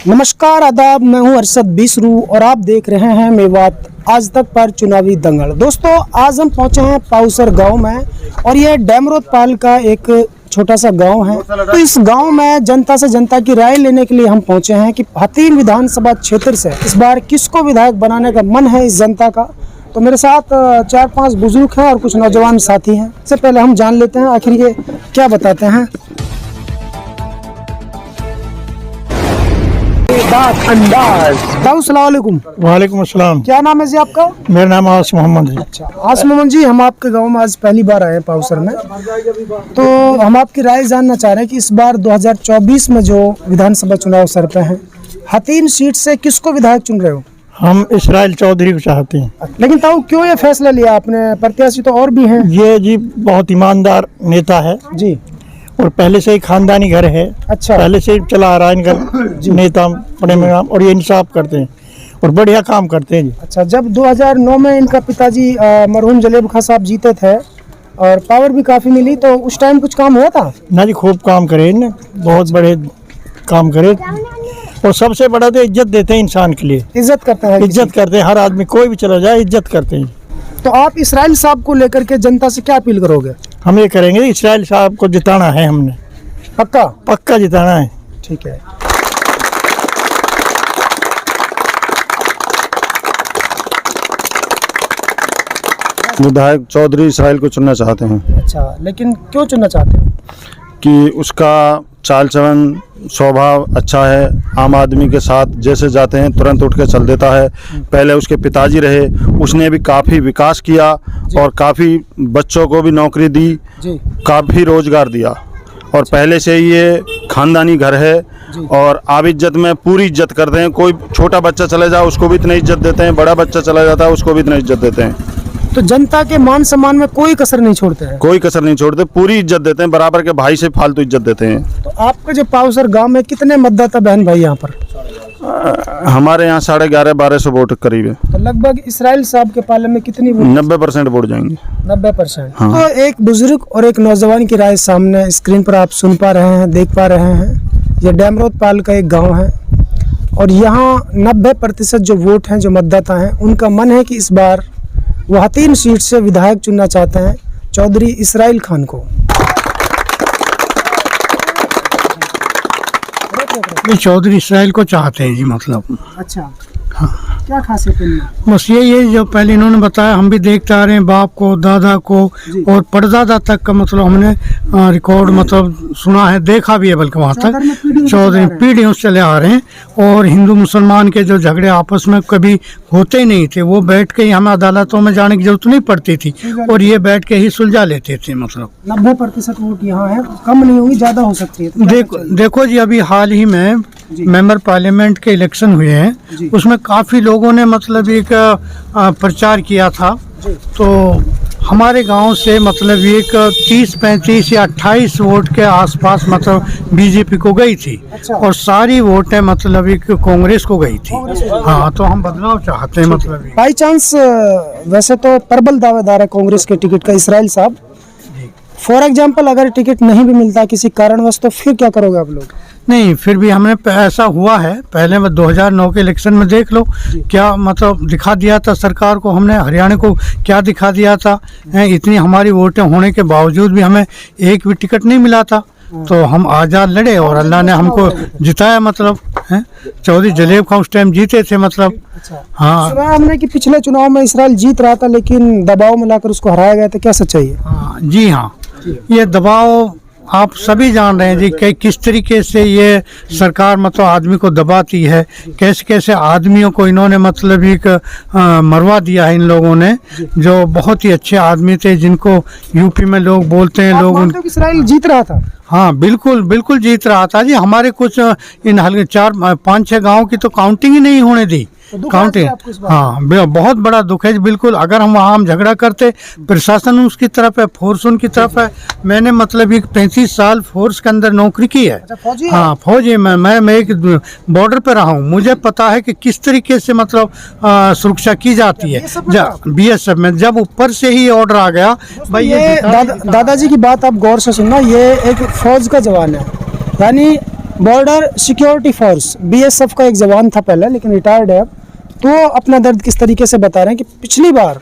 नमस्कार आदाब, मैं हूं अरशद बिसरू और आप देख रहे हैं मेवात आज तक पर चुनावी दंगल। दोस्तों, आज हम पहुंचे हैं पाउसर गांव में और यह डेमरोतपाल का एक छोटा सा गांव है। तो इस गांव में जनता की राय लेने के लिए हम पहुंचे हैं कि हथीन विधानसभा क्षेत्र से इस बार किसको विधायक बनाने का मन है इस जनता का। तो मेरे साथ 4-5 बुजुर्ग हैं और कुछ नौजवान साथी हैं। इससे पहले हम जान लेते हैं आखिर ये क्या बताते हैं। अस्सलामुअलैकुम। वालेकुम अस्सलाम। क्या नाम है जी आपका? मेरा नाम आस मोहम्मद है। अच्छा, आस मोहम्मद जी, हम आपके गांव में आज पहली बार आए हैं पाउसर में। तो हम आपकी राय जानना चाह रहे हैं कि इस बार 2024 में जो विधानसभा चुनाव सर पे हैं, हथीन सीट से किसको विधायक चुन रहे हो? हम इसराइल चौधरी को चाहते हैं। लेकिन ताऊ क्यों ये फैसला लिया आपने? प्रत्याशी तो और भी हैं। ये जी बहुत ईमानदार नेता है जी, और पहले से ही खानदानी घर है। अच्छा, पहले से ही चला आ रहा है इनका नेता बड़े में, और ये इंसाफ करते हैं और बढ़िया काम करते हैं जी। अच्छा, जब 2009 में इनका पिताजी मरहूम जलेब खां साहब जीते थे और पावर भी काफी मिली, तो उस टाइम कुछ काम हुआ था ना जी? खूब काम करे इनने, बहुत बड़े काम करे, और सबसे बड़ा तो इज्जत देते हैं इंसान के लिए। इज्जत करते हैं, इज्जत करते हैं, हर आदमी कोई भी चला जाए इज्जत करते हैं। तो आप इसराइल साहब को लेकर के जनता से क्या अपील करोगे? हम ये करेंगे, इसराइल साहब को जिताना है हमने, पक्का जिताना है। ठीक है। विधायक चौधरी इसराइल को चुनना चाहते हैं। अच्छा, लेकिन क्यों चुनना चाहते हो? कि उसका चाल चलन स्वभाव अच्छा है, आम आदमी के साथ जैसे जाते हैं तुरंत उठ के चल देता है। पहले उसके पिताजी रहे, उसने भी काफ़ी विकास किया और काफ़ी बच्चों को भी नौकरी दी, काफ़ी रोजगार दिया, और पहले से ही ये खानदानी घर है और आप इज्जत में पूरी इज्जत करते हैं। कोई छोटा बच्चा चले जाए उसको भी इतनी इज्जत देते हैं, बड़ा बच्चा चला जाता है उसको भी इतनी इज्जत देते हैं। तो जनता के मान सम्मान में कोई कसर नहीं छोड़ते हैं? कोई कसर नहीं छोड़ते, पूरी इज्जत देते हैं, बराबर के भाई से फालतू इज्जत देते हैं। तो आपके जो पाउसर गांव में कितने मतदाता बहन भाई यहाँ पर? हमारे यहाँ 1150-1200 वोट करीब है। तो लगभग इसराइल साहब के पाले में कितनी वोट? 90% वोट जाएंगे। 90%। हाँ। तो एक बुजुर्ग और एक नौजवान की राय सामने स्क्रीन पर आप सुन पा रहे हैं, देख पा रहे हैं। यह डेमरोतपाल का एक गाँव है और यहाँ 90% जो वोट हैं, जो मतदाता हैं, उनका मन है कि इस बार वो हथीन सीट से विधायक चुनना चाहते हैं चौधरी इसराइल खान को। चौधरी इसराइल को चाहते हैं जी, मतलब। अच्छा, हाँ। क्या खासियत है इनमें? बस ये जो पहले इन्होंने बताया, हम भी देखते आ रहे हैं, बाप को, दादा को और परदादा तक का मतलब हमने रिकॉर्ड मतलब सुना है, देखा भी है, बल्कि वहाँ तक चौधरी पीढ़ियों से चले आ रहे हैं। और हिंदू मुसलमान के जो झगड़े आपस में कभी होते ही नहीं थे, वो बैठ के ही हमें अदालतों में जाने की जरूरत नहीं पड़ती थी और ये बैठ के ही सुलझा लेते थे। मतलब 90% वोट यहाँ है, कम नहीं होगी, ज्यादा हो सकती है। तो देखो जी, अभी हाल ही में मेंबर पार्लियामेंट के इलेक्शन हुए हैं, उसमें काफ़ी लोगों ने मतलब एक प्रचार किया था। तो हमारे गांव से मतलब एक 30-35 या 28 वोट के आसपास मतलब बीजेपी को गई थी। अच्छा। और सारी वोटें मतलब एक कांग्रेस को गई थी। हाँ, तो हम बदलाव चाहते हैं। मतलब बाई चांस वैसे तो प्रबल दावेदार है कांग्रेस के टिकट का इसराइल साहब। फॉर एग्जाम्पल, अगर टिकट नहीं भी मिलता किसी कारणवश, तो फिर क्या करोगे आप लोग? नहीं, फिर भी हमने ऐसा हुआ है, पहले 2009 के इलेक्शन में देख लो क्या मतलब दिखा दिया था सरकार को, हमने हरियाणा को क्या दिखा दिया था। इतनी हमारी वोटें होने के बावजूद भी हमें एक भी टिकट नहीं मिला था। तो हम आज़ाद लड़े और अल्लाह ने हमको जिताया। मतलब चौधरी जलेब खां उस टाइम जीते थे। मतलब अच्छा। हाँ, सुना हमने कि पिछले चुनाव में इसराइल जीत रहा था लेकिन दबाव में लाकर उसको हराया गया था, क्या सच्चाई है? हाँ जी, हाँ, ये दबाव आप सभी जान रहे हैं जी कि किस तरीके से ये सरकार मतलब आदमी को दबाती है, कैसे कैसे आदमियों को इन्होंने मतलब एक मरवा दिया है इन लोगों ने, जो बहुत ही अच्छे आदमी थे, जिनको यूपी में लोग बोलते हैं। लोग मानते हो कि इसराइल जीत रहा था? हाँ, बिल्कुल बिल्कुल जीत रहा था जी। हमारे कुछ इन हल्के 4-5-6 गाँव की तो काउंटिंग ही नहीं होने दी। काउंटिंग, हाँ, बहुत बड़ा दुख है बिल्कुल। अगर हम वहाँ झगड़ा करते, प्रशासन उसकी तरफ है, फोर्स उनकी तरफ है। मैंने मतलब एक 35 साल फोर्स के अंदर नौकरी की है। अच्छा, फौजी है? हाँ, फौजी। मैं एक बॉर्डर पे रहा हूँ, मुझे पता है कि किस तरीके से मतलब सुरक्षा की जाती है। BSF में जब ऊपर से ही ऑर्डर आ गया, भाई ये दादाजी की बात आप गौर से सुनना, ये एक फौज का जवान है, यानी बॉर्डर सिक्योरिटी फोर्स बीएसएफ का एक जवान था पहले, लेकिन रिटायर्ड है अब। तो अपना दर्द किस तरीके से बता रहे हैं कि पिछली बार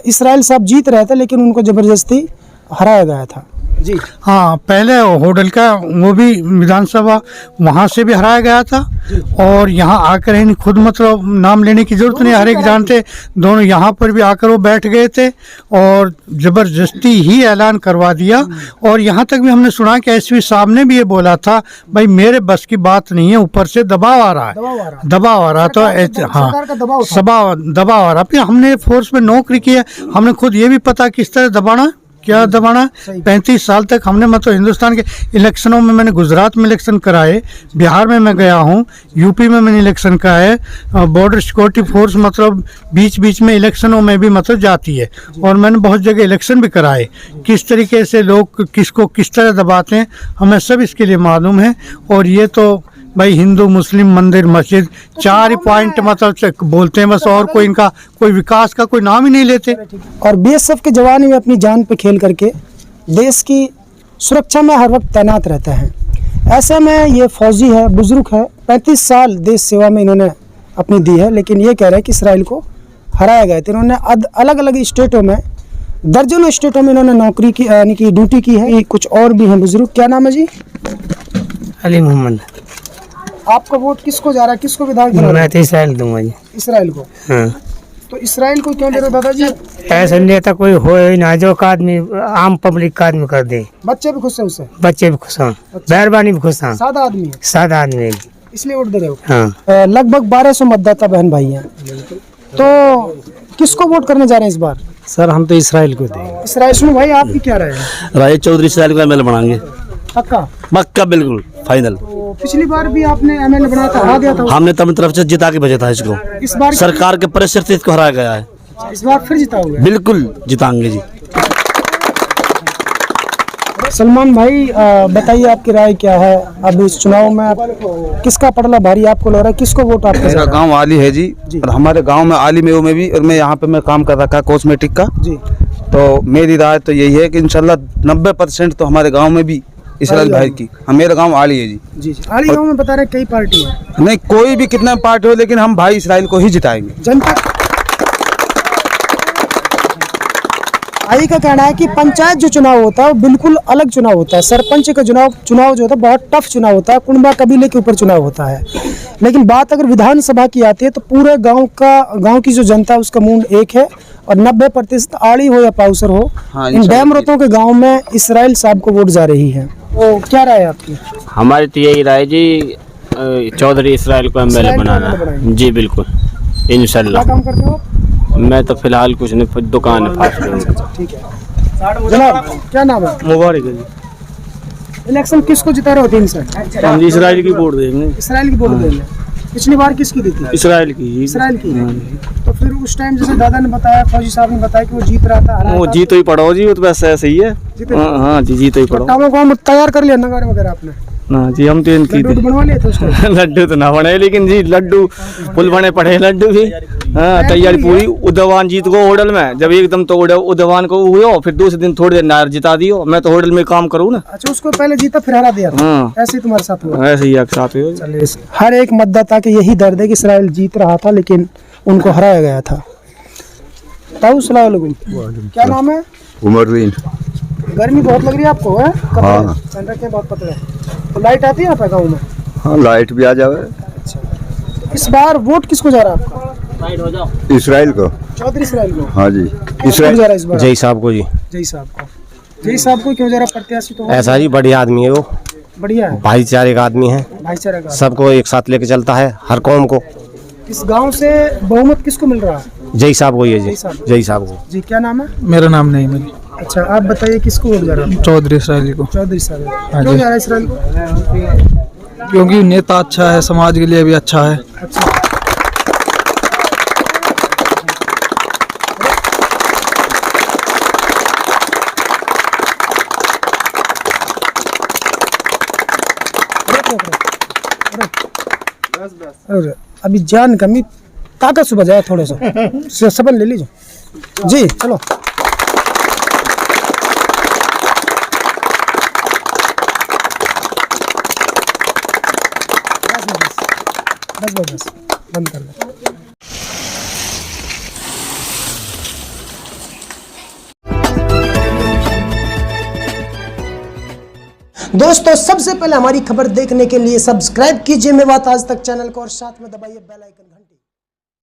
इसराइल साहब जीत रहे थे, लेकिन उनको ज़बरदस्ती हराया गया था। जी हाँ, पहले होडल का वो भी विधानसभा वहाँ से भी हराया गया था, और यहाँ आकर इन्हें खुद मतलब नाम लेने की जरूरत नहीं, हर एक जानते, दोनों यहाँ पर भी आकर वो बैठ गए थे और ज़बरदस्ती ही ऐलान करवा दिया। और यहाँ तक भी हमने सुना कि एसपी साहब ने भी ये बोला था, भाई मेरे बस की बात नहीं है, ऊपर से दबाव आ रहा है, दबाव आ रहा। तो हाँ, दबाव आ रहा। फिर हमने फोर्स में नौकरी की है, हमने खुद ये भी पता किस तरह दबाना, क्या दबाना। 35 साल तक हमने मतलब हिंदुस्तान के इलेक्शनों में, मैंने गुजरात में इलेक्शन कराए, बिहार में मैं गया हूँ, यूपी में मैंने इलेक्शन कराए, बॉर्डर सिक्योरिटी फोर्स मतलब बीच बीच में इलेक्शनों में भी मतलब जाती है, और मैंने बहुत जगह इलेक्शन भी कराए। किस तरीके से लोग किसको किस तरह दबाते हैं हमें सब इसके लिए मालूम है। और ये तो भाई हिंदू मुस्लिम मंदिर मस्जिद 4 ही पॉइंट मतलब बोलते हैं बस, और कोई इनका कोई विकास का कोई नाम ही नहीं लेते। और बीएसएफ के जवान भी अपनी जान पे खेल करके देश की सुरक्षा में हर वक्त तैनात रहते हैं। ऐसे में ये फौजी है, बुजुर्ग है, 35 साल देश सेवा में इन्होंने अपनी दी है, लेकिन ये कह रहे हैं कि इसराइल को हराया गया था। इन्होंने अलग अलग स्टेटों में, दर्जनों स्टेटों में इन्होंने नौकरी की यानी कि ड्यूटी की है। कुछ और भी हैं बुजुर्ग। क्या नाम है जी? अली मोहम्मद। आपका वोट किसको जा रहा है, किसको विधायक बना रहे मैं हैं? तो इसराइल दूंगा जी। इसराइल को। हाँ, तो इसराइल को क्यों दे रहे हो दादाजी? ऐसा नेता कोई हो ही ना जो का आदमी आम पब्लिक का आदमी कर दे। बच्चे भी खुश है उससे, बच्चे भी खुश हैं, मेहरबानी भी खुश हैं, सादा आदमी है सादा आदमी है जी, इसलिए वोट दे रहे हो। हाँ। लगभग 1200 मतदाता बहन भाई हैं, तो किसको वोट करने जा रहे हैं इस बार? सर हम तो इसराइल को देंगे। इसराइल। सुनो भाई, आपकी क्या राय है? राजेश चौधरी इसराइल का एमएलए बनाएंगे, पक्का? पक्का बिल्कुल फाइनल। तो पिछली बार भी आपने एमएलए बनाया था, हरा दिया था। हमने तो अपनी तरफ से जिता के भेजा था इसको, इस बार सरकार के प्रेशर से इसको हराया गया है। इस बार फिर जिताओगे? बिल्कुल जिताएंगे जी। सलमान भाई बताइए आपकी राय क्या है? अब इस चुनाव में किसका पड़ला भारी आपको लग रहा है, किसको वोट आपका? मेरा गांव आली है जी, और हमारे गांव में आली में भी, और मैं यहाँ पे मैं काम कर रखा कॉस्मेटिक का जी। तो मेरी राय तो यही है कि इंशाल्लाह 90% तो हमारे गांव में भी इसराइल भाई की। मेरा गांव आली है जी। जी जी। आली गांव में बता रहे कई पार्टी है, नहीं कोई भी कितना पार्टी हो, लेकिन हम भाई इसराइल को ही जिताएंगे। जनता आई का कहना है कि पंचायत जो चुनाव होता है वो बिल्कुल अलग चुनाव होता है। सरपंच का चुनाव जो होता है बहुत टफ चुनाव होता है, कुंबा कबीले के ऊपर चुनाव होता है। लेकिन बात अगर विधानसभा की आती है तो पूरे गांव की जो जनता है उसका मूड एक है, और 90% आड़ी हो या पाउसर हो, हाँ, इन डैमरतों के गांव में इसराइल साहब को वोट जा रही है। तो क्या राय है आपकी? हमारी तो यही राय जी, चौधरी इसराइल को एमएलए बनाना है जी, बिल्कुल इंशाल्लाह। क्या काम करते हो? मैं तो फिलहाल कुछ नहीं, दुकान है फास्ट फूड। ठीक है जनाब, क्या नाम है? मुबारक है जी। इलेक्शन किसको जिता रहे हो 3 से? हम इसराइल की वोट देंगे। इसराइल की वोट देंगे। पिछली बार किसकी दी थी? इसराइल की। इसराइल की। तो फिर उस टाइम जैसे दादा ने बताया, फौजी साहब ने बताया कि वो जीत रहा था, हरा वो था। जीत ही पड़ो जी, वो तो वैसे ऐसे ही है। हाँ जी, जीत ही पड़ो। टामो को तैयार कर लिया नगारे वगैरह आपने? हाँ जी, हम तो इनकी लड्डू बनवा लिए थे उसको? लड्डू तो ना बने, लेकिन जी लड्डू फुल बने पड़े लड्डू भी। हाँ, तैयारी पूरी। उद्यान जीत गो होटल में, जब एकदम तो उद्यान को हुआ, फिर दूसरे दिन थोड़ी देर नार जिता दियो। मैं तो होटल में काम करूँ ना। अच्छा, उसको पहले जीता फिर हरा दिया था। हाँ, ऐसे ही तुम्हारे साथ हुआ? ऐसे ही एक साथ हुआ। चलिए, हर एक मतदाता के यही दर्द है कि इसराइल जीत रहा था लेकिन उनको हराया गया था। ताऊ सलाम अलैकुम। क्या नाम है? उमरदीन। गर्मी बहुत लग रही है आपको? है हाँ। ठंड रखे बहुत पतले। तो लाइट आती है आपके गाँव में? हाँ, लाइट भी आ जावे। अच्छा, इस बार वोट किसको जा रहा है आपका? इसराइल को। चौधरी इसराइल को। हाँ जी, इसराइल जा रहा है इस बार? जय साहब को जी। जय साहब को। जय साहब को क्यों जा रहा? प्रत्याशी तो ऐसा जी, बढ़िया आदमी है वो, बढ़िया है, भाईचारे का आदमी है, भाईचारा का। सबको एक साथ लेके चलता है, हर कौम को। इस गांव से बहुमत किसको मिल रहा है? जय साहब को ही है जी, जय साहब। जय साहब को। जी, क्या नाम है? मेरा नाम नहीं है। अच्छा, आप बताइए किसको वोट जा रहा है? चौधरी इसराइली को। चौधरी साहब। क्यों जा रहा है इसराइल को? क्योंकि नेता अच्छा है, समाज के लिए भी अच्छा है। अरे अभी जान कमी, ताकत से बजाया थोड़ा सा, सबन ले लीजिए जी। चलो, बस बस बस बंद कर दो। दोस्तों सबसे पहले हमारी खबर देखने के लिए सब्सक्राइब कीजिए मेवात आज तक चैनल को और साथ में दबाइए बेल आइकन।